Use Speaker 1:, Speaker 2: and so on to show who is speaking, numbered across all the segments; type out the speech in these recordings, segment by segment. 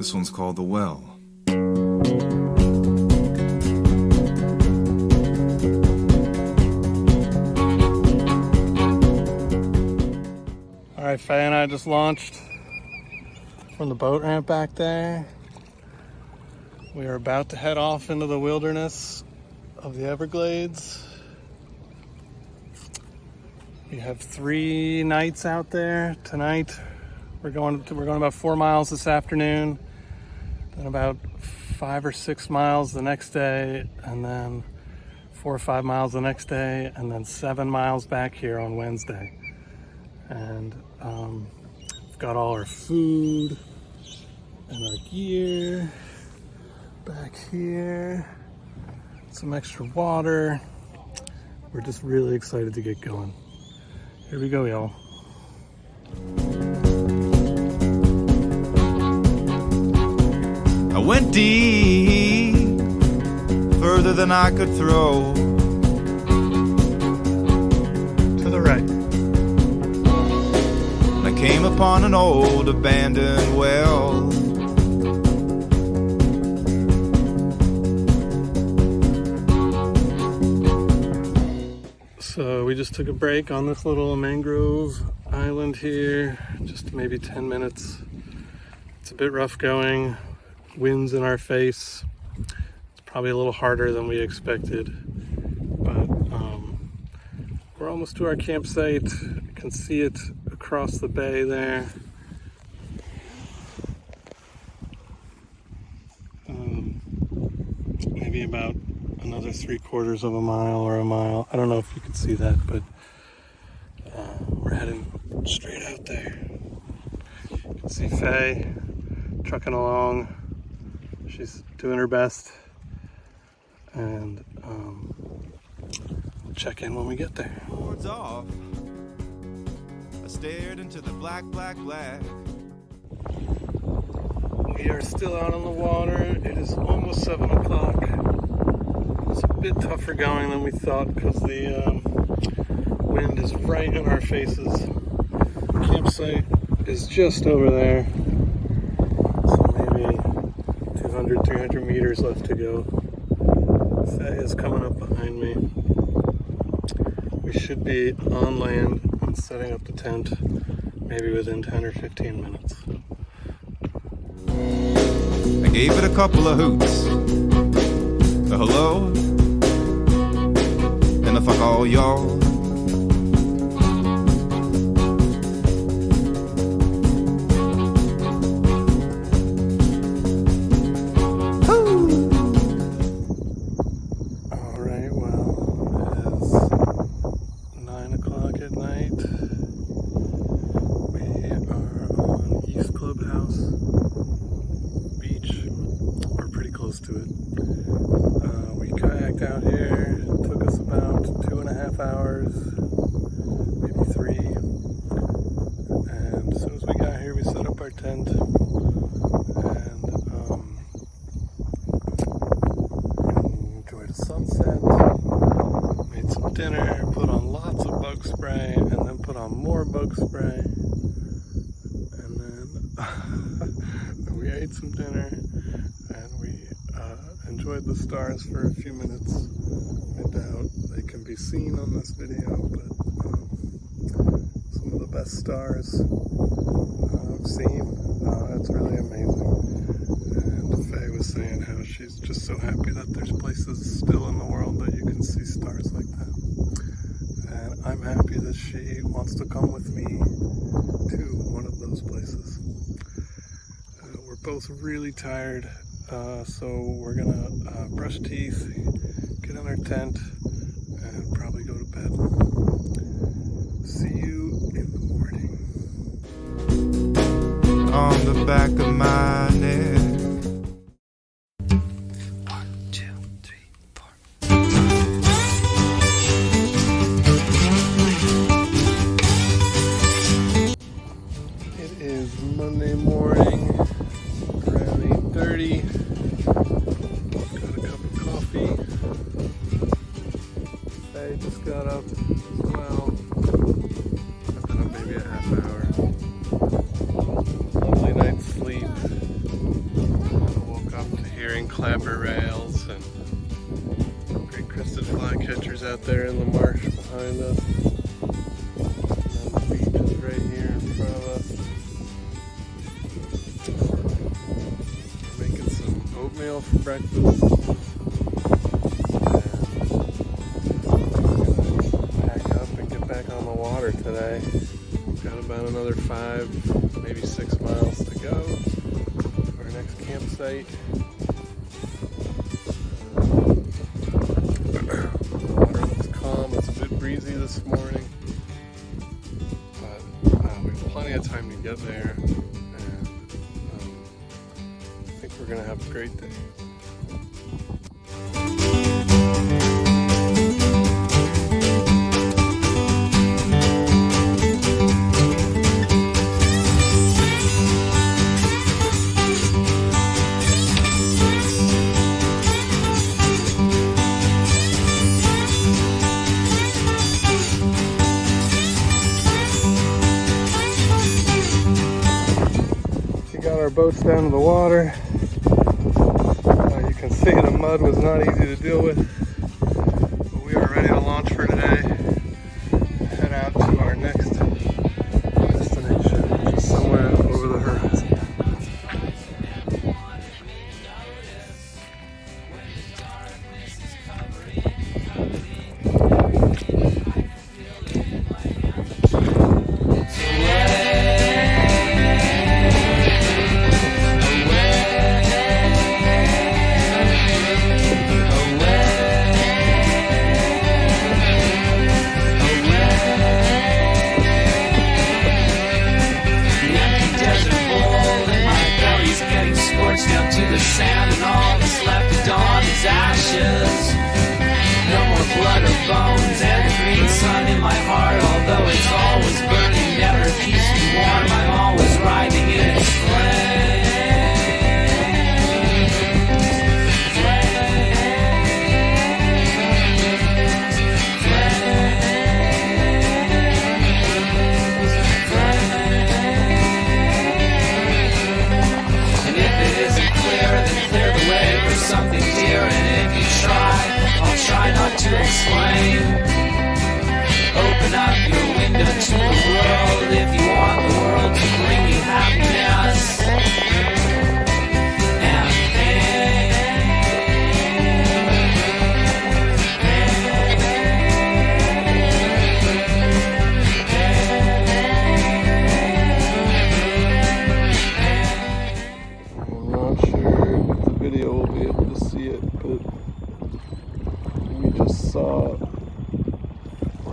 Speaker 1: This one's called The Well.
Speaker 2: All right, Faye and I just launched from the boat ramp back there. We are about to head off into the wilderness of the Everglades. We have 3 nights out there. Tonight, we're going about 4 miles this afternoon, then about 5 or 6 miles the next day, and then 4 or 5 miles the next day, and then 7 miles back here on Wednesday. And we've got all our food and our gear back here, some extra water. We're just really excited to get going. Here we go, y'all.
Speaker 1: I went deep, further than I could throw.
Speaker 2: To the right.
Speaker 1: And I came upon an old abandoned well.
Speaker 2: So we just took a break on this little mangrove island here, just maybe 10 minutes. It's a bit rough going, winds in our face. It's probably a little harder than we expected, but we're almost to our campsite. You can see it across the bay there. Maybe about another 3/4 of a mile or a mile. I don't know if you can see that, but we're heading straight out there. You can see Faye trucking along. She's doing her best, and we'll check in when we get there.
Speaker 1: Boards off. I stared into the black, black, black.
Speaker 2: We are still out on the water. It is almost 7 o'clock. It's a bit tougher going than we thought because the wind is right in our faces. The campsite is just over there. So maybe 200, 300 meters left to go. Faye is coming up behind me. We should be on land and setting up the tent maybe within 10 or 15 minutes.
Speaker 1: I gave it a couple of hoots. A hello, and a fuck all y'all.
Speaker 2: Alright, well, it is 9 o'clock at night. We are on East Clubhouse Beach. We're pretty close to it. We kayaked out here. It took us about 2.5 hours, maybe 3. And as soon as we got here, we set up our tent and enjoyed a sunset. Made some dinner, put on lots of bug spray, and then put on more bug spray. And then we ate some dinner, and we enjoyed the stars for a few minutes. I doubt they can be seen on this video, but some of the best stars I've seen. It's really amazing. And Faye was saying how she's just so happy that there's places still in the world that you can see stars like that. And I'm happy that she wants to come with me to one of those places. We're both really tired. So we're gonna brush teeth, get in our tent, and probably go to bed. See you in the morning.
Speaker 1: On the back of my neck.
Speaker 2: 1, 2, 3, 4. It is Monday morning, around 8:30. Got a cup of coffee. I just got up as well. I've been up maybe a half hour. Lovely night's sleep. breakfast. And pack up and get back on the water today. Got about another 5, maybe 6 miles to go to our next campsite. The water looks calm. It's a bit breezy this morning, but we have plenty of time to get there, and I think we're gonna have a great day. Our boats down to the water. You can see the mud was not easy to deal with, but we are ready to launch for today. Head out to our next destination, which is somewhere over the horizon.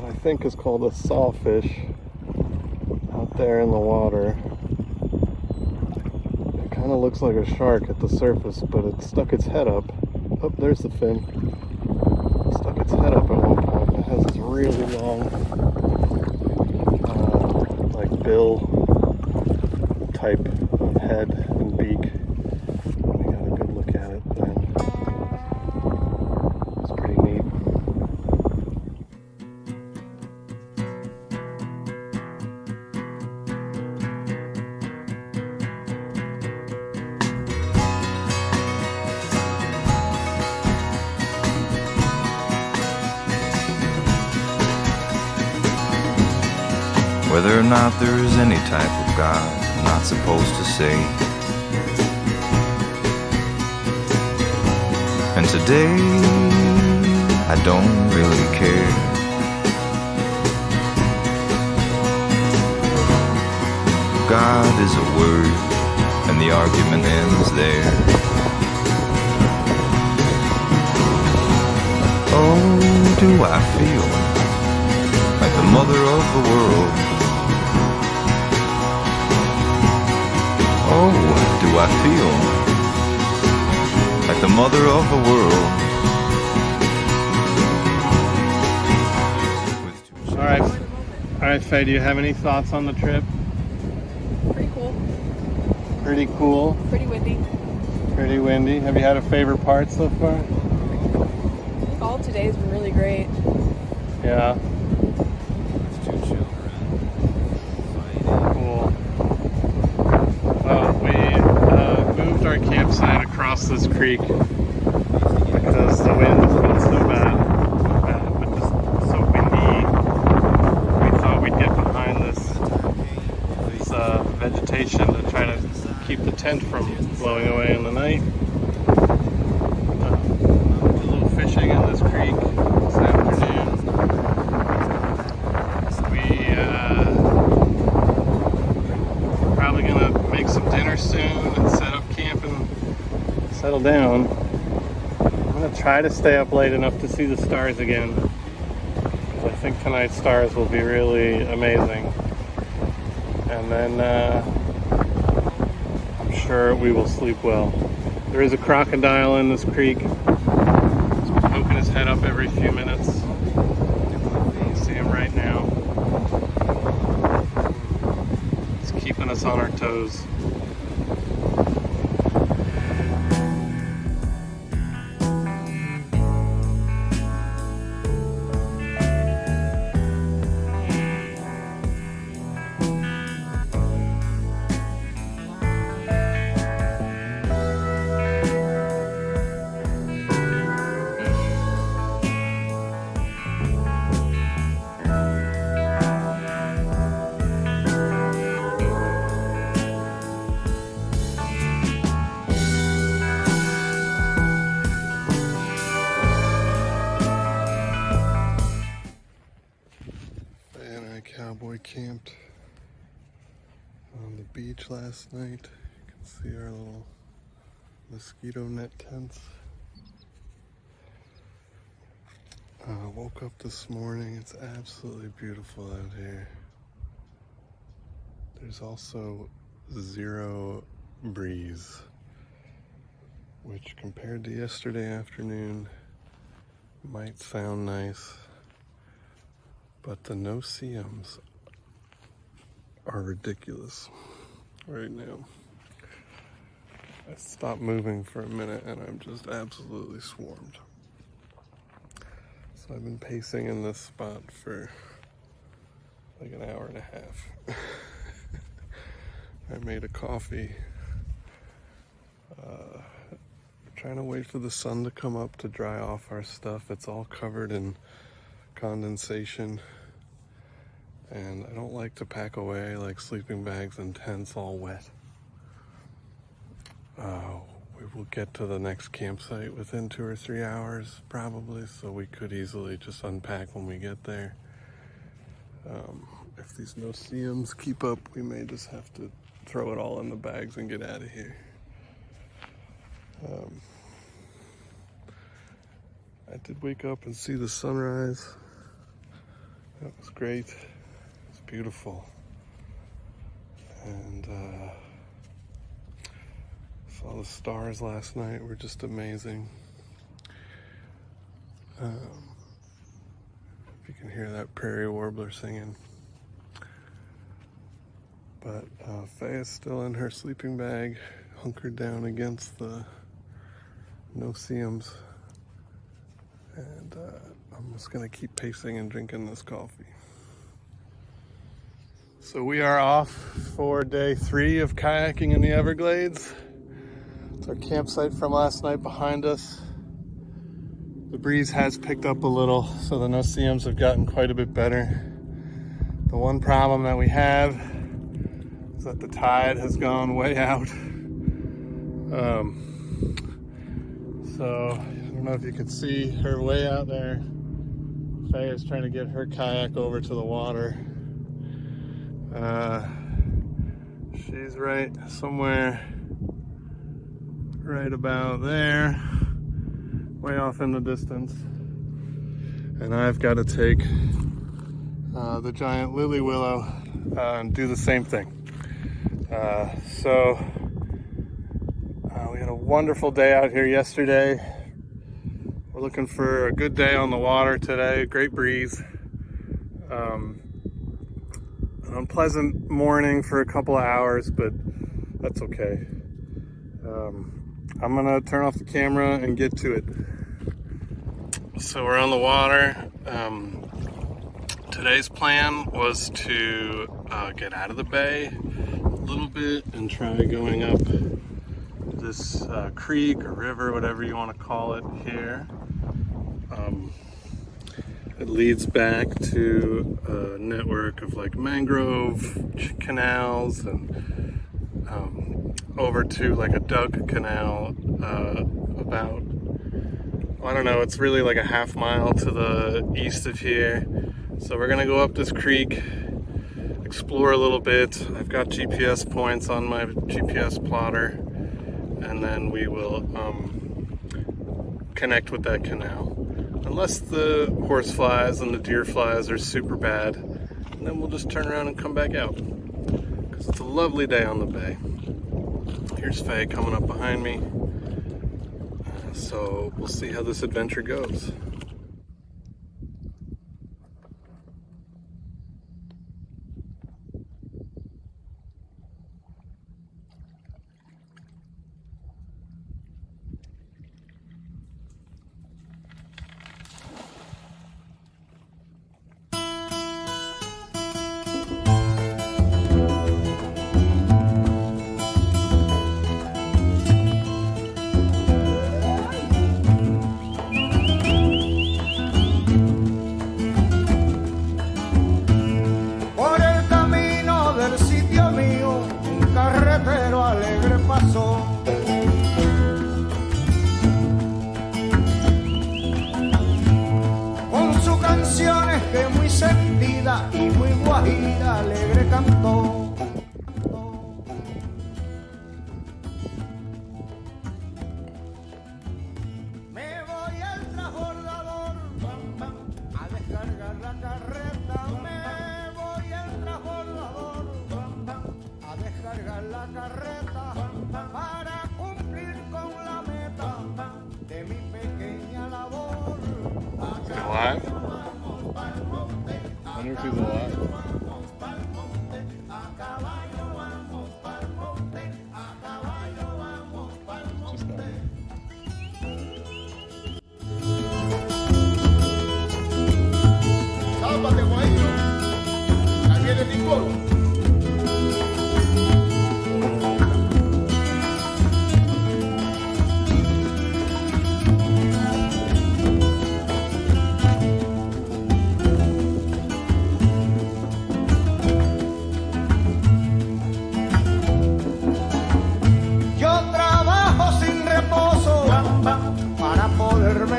Speaker 2: I think is called a sawfish out there in the water. It kind of looks like a shark at the surface, but it stuck its head up. Oh, there's the fin. It stuck its head up at one point. It has this really long, like bill type of head and beak. We got a good look at it then. It's pretty neat.
Speaker 3: Whether or not there is any type of God, I'm not supposed to say. And today, I don't really care. God is a word, and the argument ends there. Oh, do I feel like the mother of the world? Oh, do I feel like the mother of the world?
Speaker 2: All right, Faye, do you have any thoughts on the trip?
Speaker 4: Pretty cool.
Speaker 2: Pretty cool.
Speaker 4: Pretty windy.
Speaker 2: Pretty windy. Have you had a favorite part so far?
Speaker 4: All today's been really great.
Speaker 2: Yeah. Cool. Well, we moved our campsite across this creek because the wind has been so bad, but just so windy. We thought we'd get behind this vegetation to try to keep the tent from blowing away in the night. settle down. I'm gonna try to stay up late enough to see the stars again, because I think tonight's stars will be really amazing. And then I'm sure we will sleep well. There is a crocodile in this creek. He's poking his head up every few minutes. You see him right now. He's keeping us on our toes. Cowboy camped on the beach last night. You can see our little mosquito net tents. Woke up this morning. It's absolutely beautiful out here. There's also zero breeze, which compared to yesterday afternoon might sound nice. But the no-see-ums are ridiculous right now. I stopped moving for a minute and I'm just absolutely swarmed. So I've been pacing in this spot for like an hour and a half. I made a coffee. Trying to wait for the sun to come up to dry off our stuff. It's all covered in condensation, and I don't like to pack away like sleeping bags and tents all wet. We will get to the next campsite within 2 or 3 hours probably, so we could easily just unpack when we get there. If these no-see-ums keep up, we may just have to throw it all in the bags and get out of here. I did wake up and see the sunrise. That was great. It's beautiful. And saw the stars last night. Were just amazing. If you can hear that prairie warbler singing. But Faye's still in her sleeping bag, hunkered down against the no-see-ums. And I'm just gonna keep pacing and drinking this coffee. So we are off for day 3 of kayaking in the Everglades. It's our campsite from last night behind us. The breeze has picked up a little, so the no-see-ums have gotten quite a bit better. The one problem that we have is that the tide has gone way out. So I don't know if you can see her way out there. Faye is trying to get her kayak over to the water. She's right somewhere right about there, way off in the distance. And I've got to take the giant lily willow and do the same thing. We had a wonderful day out here yesterday. We're looking for a good day on the water today. Great breeze. An unpleasant morning for a couple of hours, but that's okay. I'm gonna turn off the camera and get to it. So we're on the water. Today's plan was to get out of the bay a little bit and try going up this creek or river, whatever you want to call it here. It leads back to a network of like mangrove canals and over to like a duck canal about, I don't know, it's really like a half mile to the east of here. So we're gonna go up this creek, explore a little bit. I've got GPS points on my GPS plotter, and then we will connect with that canal. Unless the horse flies and the deer flies are super bad, and then we'll just turn around and come back out. Because it's a lovely day on the bay. Here's Faye coming up behind me. So we'll see how this adventure goes.
Speaker 5: Carretero alegre pasó. Con sus canciones que muy sentida y muy guajira alegre cantó. Me voy al transbordador a descargar la carreta. Me voy al transbordador a descargar la carreta para cumplir con la meta de mi pequeña labor.
Speaker 2: Is he alive? I wonder if he's alive. Just that.
Speaker 5: Sálvate, guayito. Ahí viene Nicolo.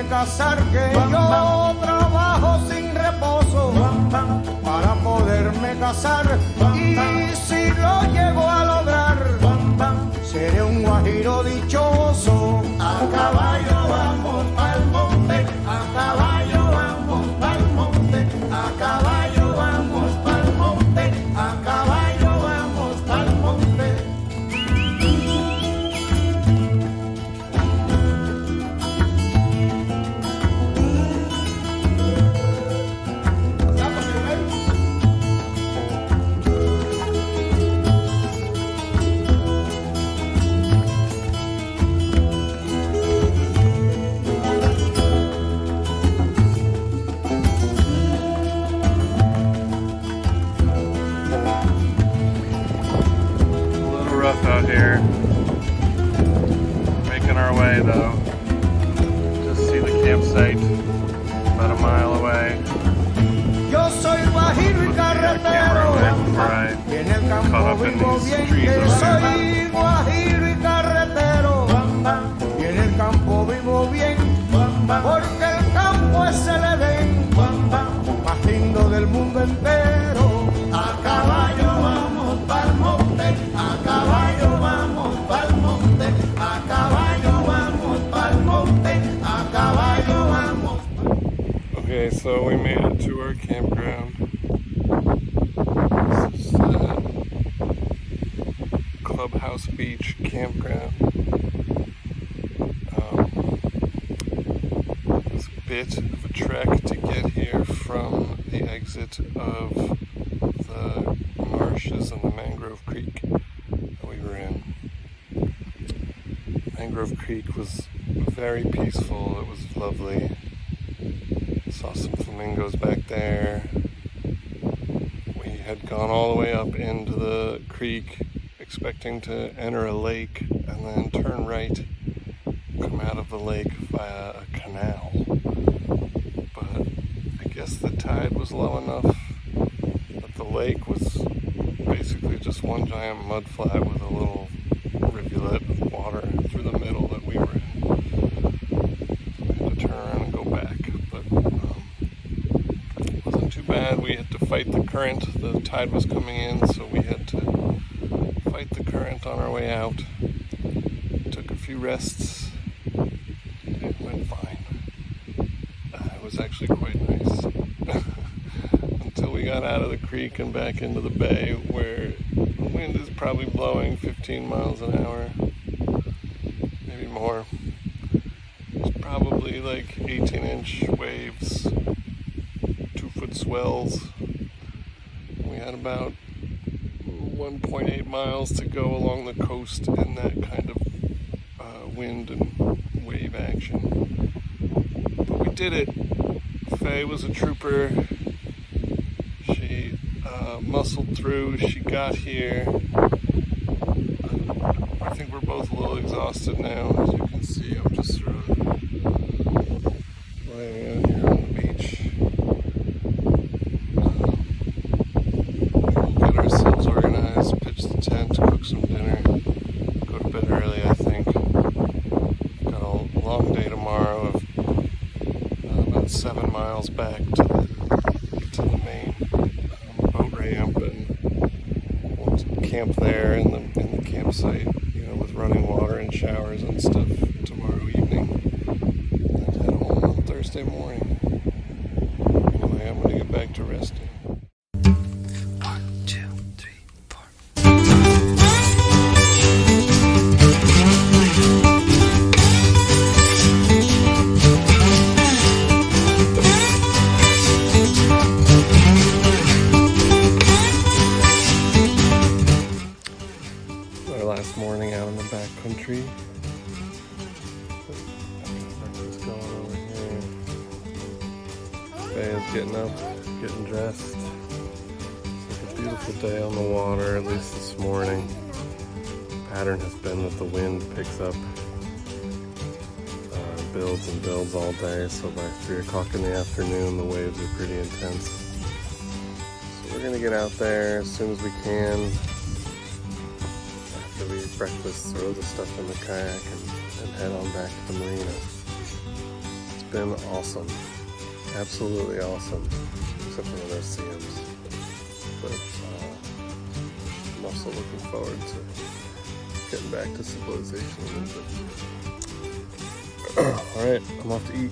Speaker 5: Casar que yo trabajo sin reposo para poderme casar y si lo llego a lograr seré un guajiro dichoso. A caballo vamos pa'l monte, a caballo vamos pa'l monte, a caballo vamos pa'l monte, a caballo vamos pa'l monte.
Speaker 2: Out here, making our way though. Just see the campsite about a mile away.
Speaker 5: Yo soy guajiro y carretero, y en el campo vivo bien. Yo soy guajiro y carretero, y en el campo vivo bien, porque el campo es el Edén más lindo del mundo entero. A caballo vamos pa'l monte, a caballo vamos pa'l monte, a caballo vamos pa'l monte, a caballo vamos.
Speaker 2: Okay, so we made it to our campground. This is Clubhouse Beach campground. It's a bit of a trek to get here from the exit of the marshes and the mangrove creek that we were in. Mangrove Creek was very peaceful. It was lovely. Saw some flamingos back there. We had gone all the way up into the creek expecting to enter a lake and then turn right, come out of the lake via a canal. But I guess the tide was low enough that the lake was basically just one giant mud flat with a little rivulet of water through the middle that we were in. So we had to turn around and go back, but it wasn't too bad. We had to fight the current. The tide was coming in, so we had to fight the current on our way out. It took a few rests. It went fine. It was actually quite nice. Until we got out of the creek and back into the bay, where the wind is probably blowing 15 miles an hour. Maybe more. It's probably like 18-inch waves, 2-foot swells. We had about 1.8 miles to go along the coast in that kind of wind and wave action. But we did it. Faye was a trooper. She muscled through. She got here. I think we're both a little exhausted now. As you can see, I'm just sort of laying out here on the beach. We'll get ourselves organized, pitch the tent, cook some dinner, go to bed early, I think. Got a long day tomorrow of about 7 miles back to the main boat ramp, and we'll camp there in the campsite, with running water and showers and stuff tomorrow evening, and head home on Thursday morning. Anyway, I'm gonna get back to resting.
Speaker 3: 1, 2, 3, 4.
Speaker 2: Our last morning out in the backcountry. What's going over here? Faye is getting up, getting dressed. It's like a beautiful day on the water, at least this morning. Pattern has been that the wind picks up, builds and builds all day, so by 3 o'clock in the afternoon the waves are pretty intense. So we're gonna get out there as soon as we can. After we eat breakfast, throw the stuff in the kayak and head on back to the marina. It's been awesome. Absolutely awesome. Except for when there's CMs. But I'm also looking forward to getting back to civilization a little bit. Alright, I'm off to eat.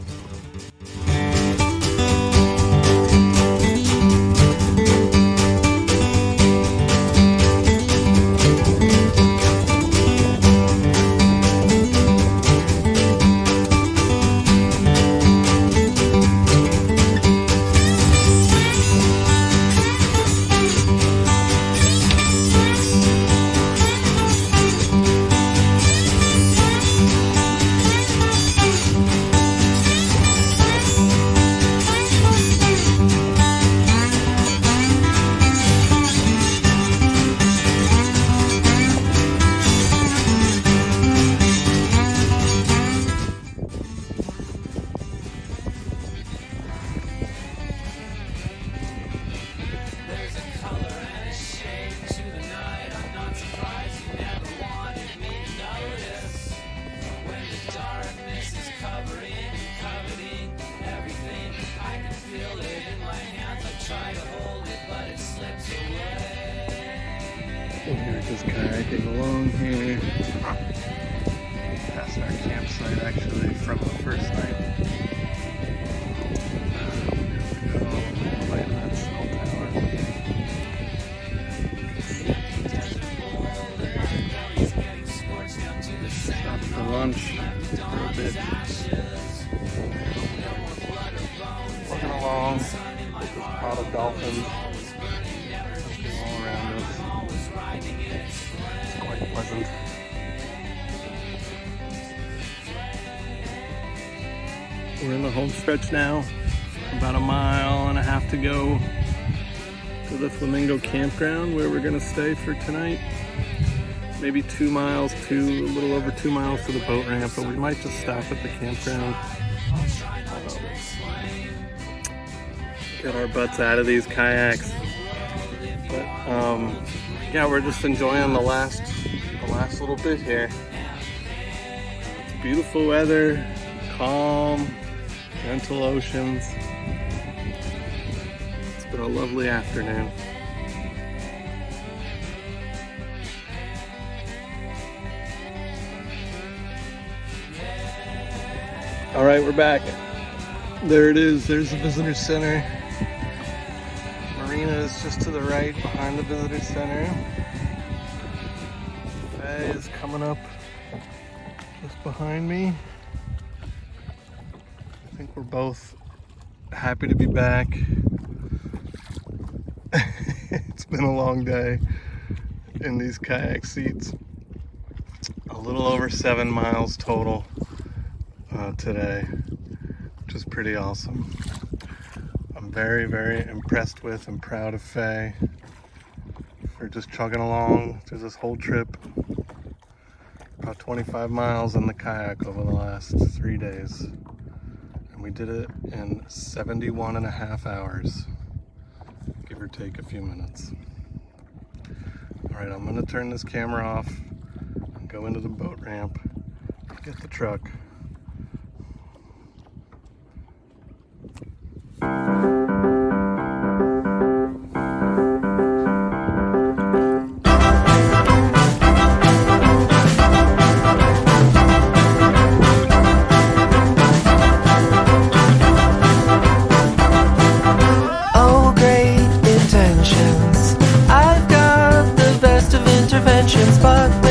Speaker 2: We're just kayaking along here. Past our campsite actually from the first night. Right in that cell tower. Stopped for lunch for a bit. Walking along with this pod of dolphins all around us. It's quite pleasant. We're in the home stretch now. About 1.5 miles to go to the Flamingo campground where we're gonna stay for tonight. Maybe 2 miles a little over 2 miles to the boat ramp, but we might just stop at the campground. Get our butts out of these kayaks. But yeah, we're just enjoying the last little bit here. It's beautiful weather, calm, gentle oceans. It's been a lovely afternoon. All right, we're back. There it is. There's the visitor center. Marina is just to the right behind the visitor center. Faye is coming up just behind me. I think we're both happy to be back. It's been a long day in these kayak seats. A little over 7 miles total today, which is pretty awesome. I'm very, very impressed with and proud of Faye for just chugging along through this whole trip. About 25 miles in the kayak over the last 3 days. And we did it in 71.5 hours, give or take a few minutes. All right, I'm gonna turn this camera off and go into the boat ramp, get the truck.
Speaker 6: But